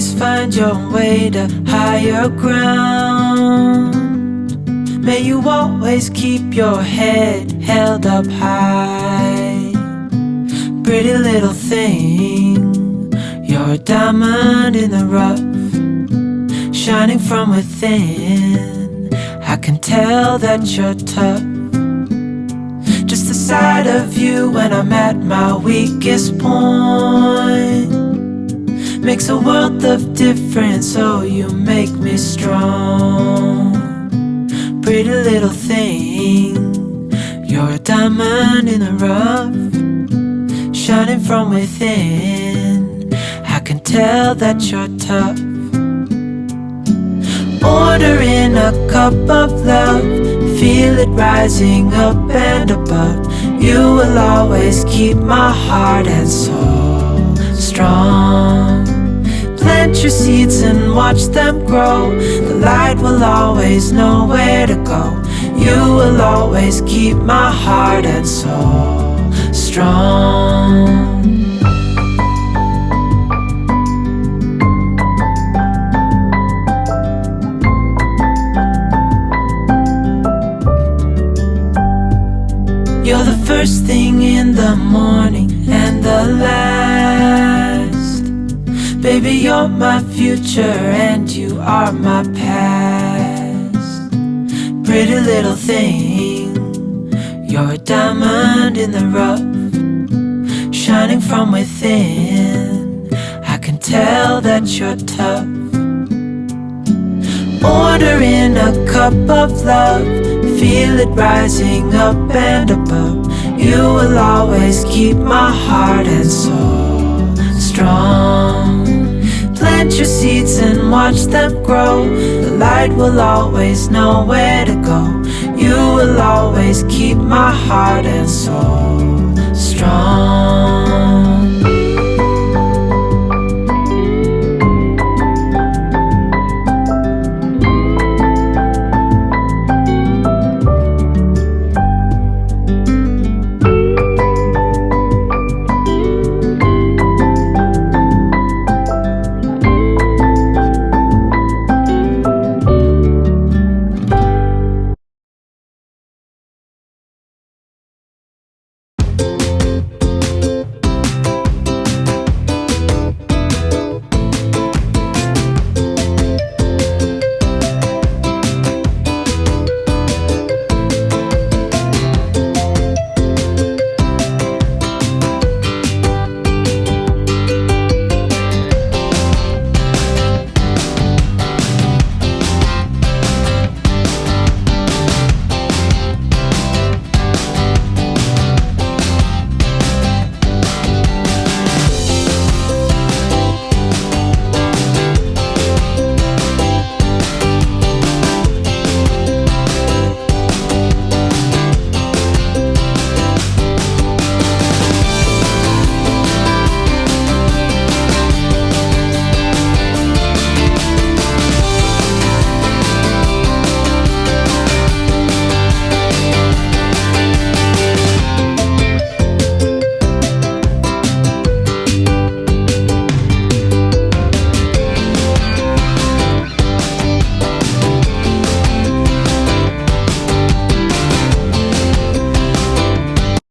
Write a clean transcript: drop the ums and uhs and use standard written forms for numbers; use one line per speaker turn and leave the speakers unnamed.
always find your way to higher ground. May you always keep your head held up high. Pretty little thing, you're a diamond in the rough, shining from within. I can tell that you're tough. Just the sight of you when I'm at my weakest point makes a world of difference, oh you make me strong. Pretty little thing, you're a diamond in the rough, shining from within. I can tell that you're tough. Ordering a cup of love, feel it rising up and above. You will always keep my heart and soul strong. Plant your seeds and watch them grow. The light will always know where to go. You will always keep my heart and soul strong. You're the first thing in the morning and the last. Baby, you're my future and you are my past. Pretty little thing, you're a diamond in the rough, shining from within. I can tell that you're tough. Ordering a cup of love, feel it rising up and above. You will always keep my heart and soul strong. Plant your seeds and watch them grow. The light will always know where to go. You will always keep my heart and soul strong.